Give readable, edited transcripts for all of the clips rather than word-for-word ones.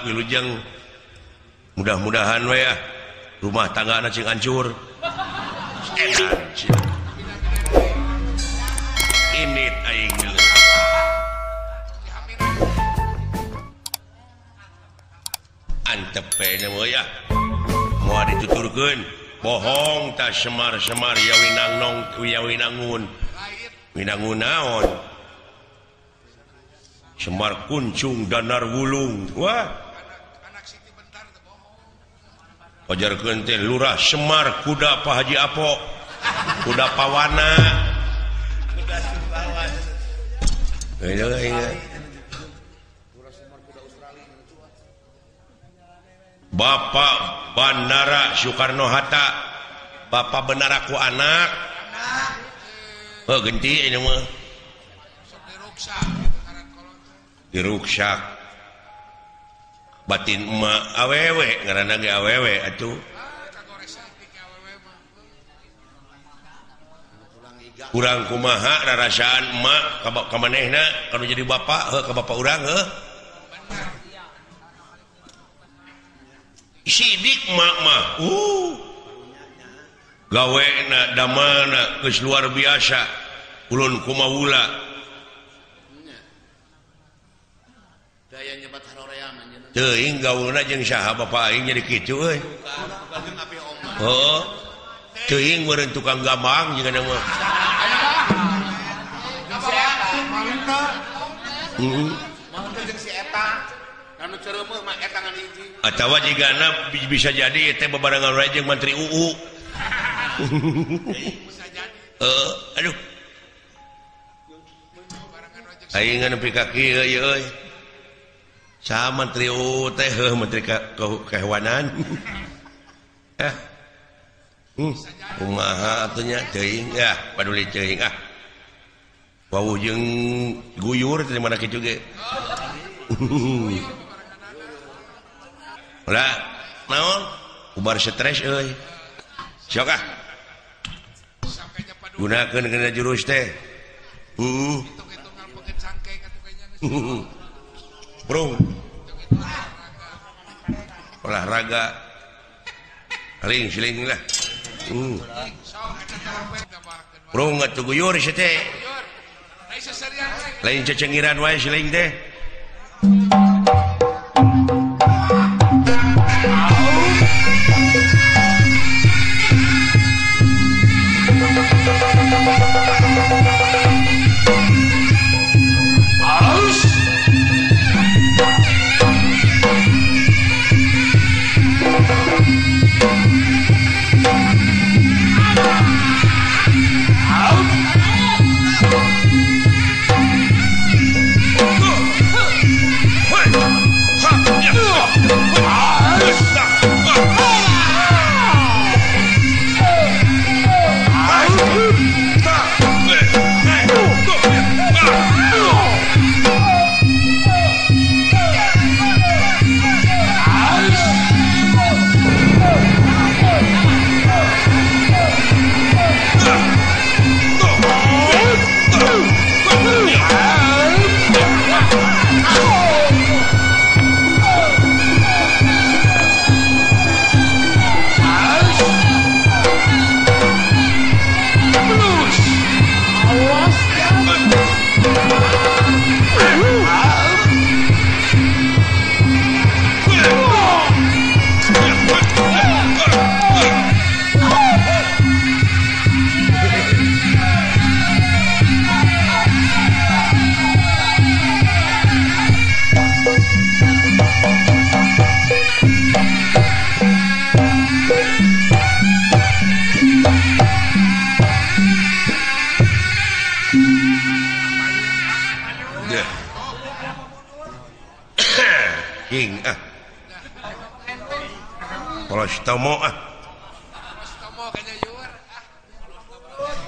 wilujeng mudah-mudahan we ya rumah tangga anak cing hancur ini aing antep ya mau dituturkeun bohong tak semar-semar ya winangun naon Semar kuncung danar wulung wah ajarkeun teh lurah Semar kuda Pak Haji Apo kuda pawana kuda Sumbawan Bapak Bandara Soekarno-Hatta Bapak benar aku anak genti ini mah diruksak batin emak awewe ngaranna ge awewe atuh urang kumaha rarasaan emak ka manehna kanu jadi bapak ka bapak urang sidik emak mah gawena damana geus luar biasa ulun kumaula teuing gaulna jeung saha bapak aing jadi kitu euy. Oh. Teuing meureun tukang gambang jeung mah. Jeung si eta. Anu cereumeuh mah eta ngan hiji. Atawa jigana bisa jadi teh babarengan wae jeung Menteri UU. Bisa jadi. Aduh. Aing nepi ka kieu euy. Sama Menteri teh Menteri Kehewanan kumaha atunya teuing ya paduli teuing wau jeung guyur teh mana kitu ge ulah naon ubar stres euy sok gunakeun kana jurus teh Bro, olahraga, siling lah. Bro nggak tuh guyur sih teh, lain cecengiran wae siling teh.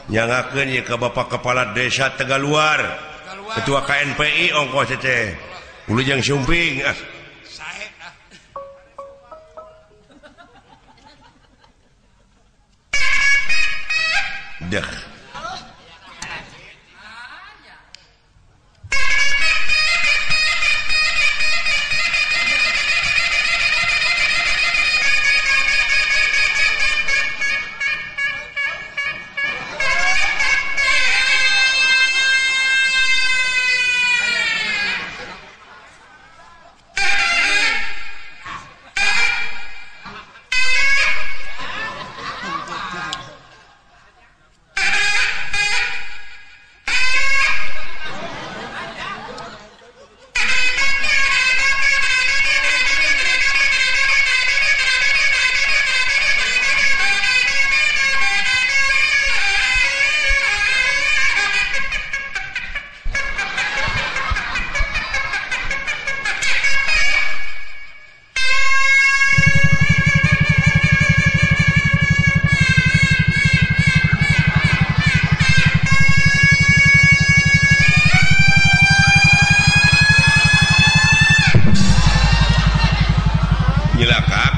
Nyangakeun ye ka Bapak Kepala Desa Tegaluar, Ketua KNPI ongkos teh. Wilujeng Sumping Sae dah.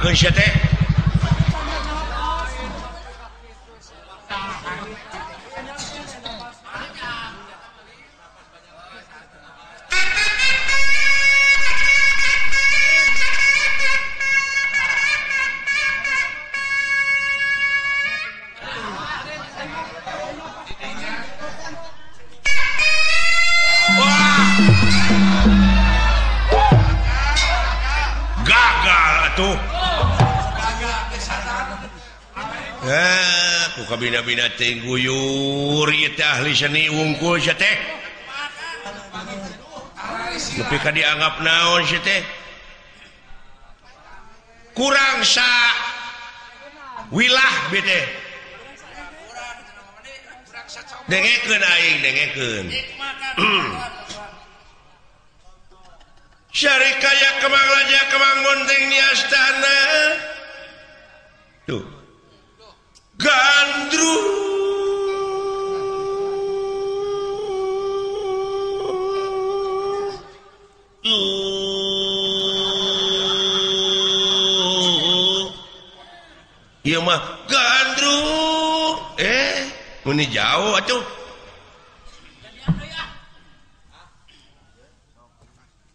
Tanggakeun sia teh. Bina-bina tengguyur ahli seni wungkul teh tapi kan dianggap naon teh kurang sa wilah bete dengekeun aing dengekeun syarikaya kemang laja kemang monteng di astana tuh gandrung iya mah gandrung meni jauh atuh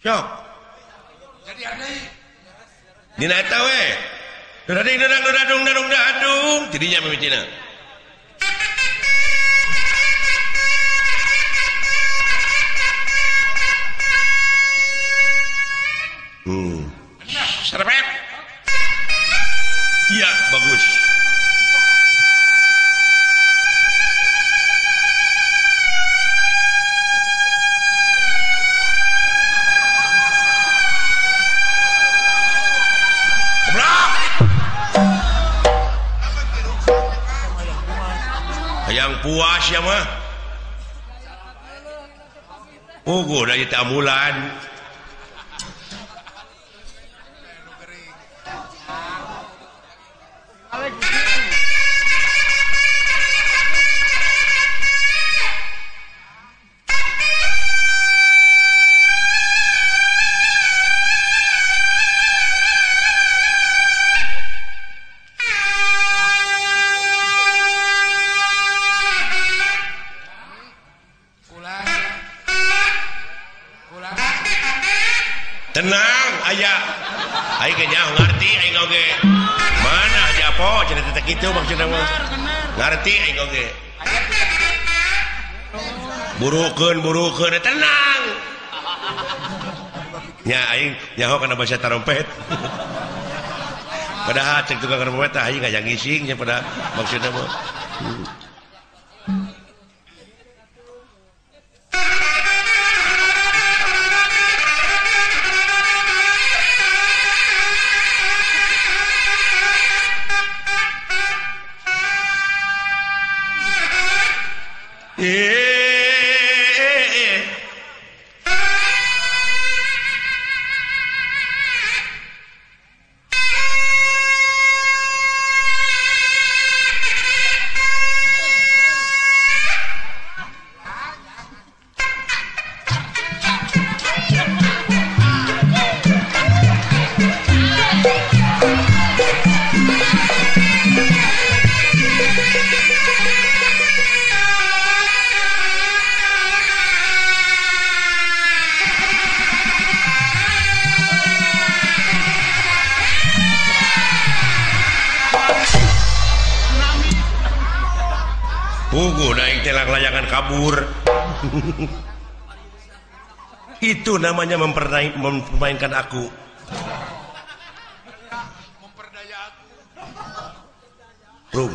sok jadi dina eta we dadung tidinya mimitina serpet iya bagus yang puas ya mah ugo dari tamulan tenang aya aing ge nyaho ngarti aing oge mana aja apa cerita kitu maksudna mah ngarti aing oge burukeun tenang nya aing nyaho kana basa tarompet padahal cek tukang tarompet tah aing ngajang ngising nya pada maksudna mah Pugu naik telang layangan kabur. Itu namanya mempermainkan aku. Memperdaya aku. Rum.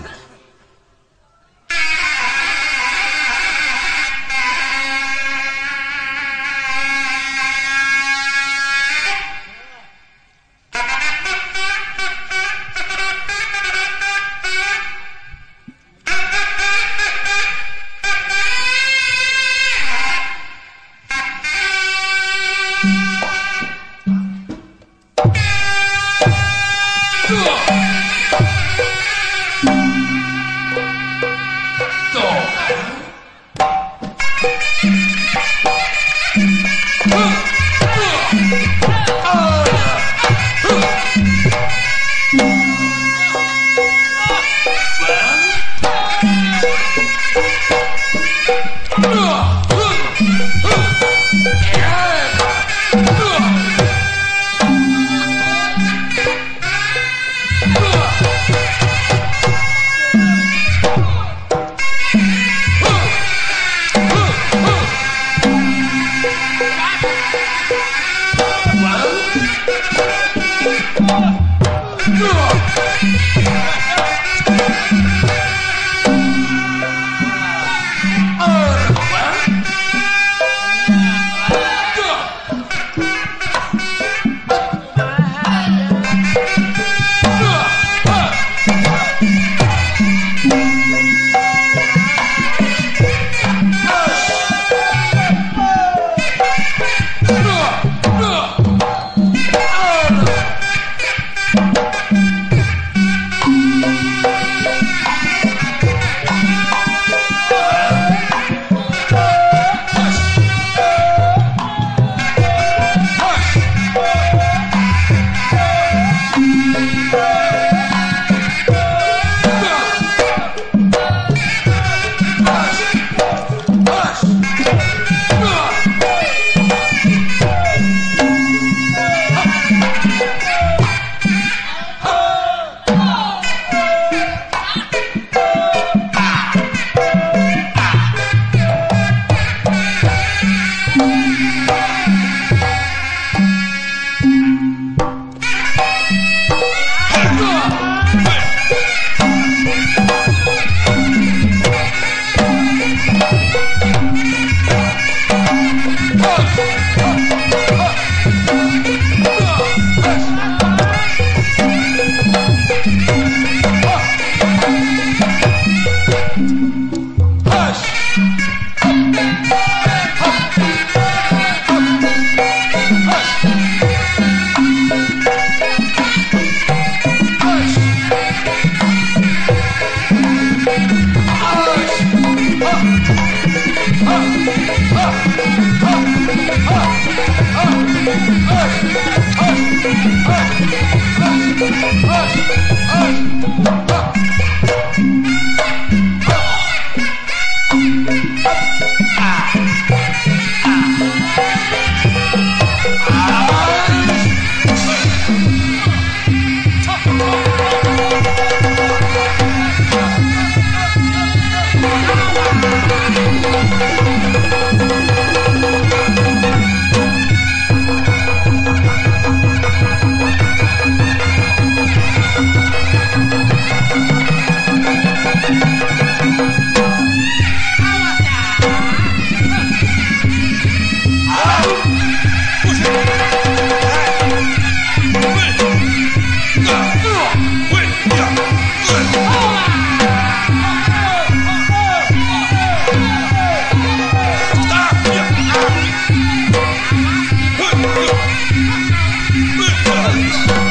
guys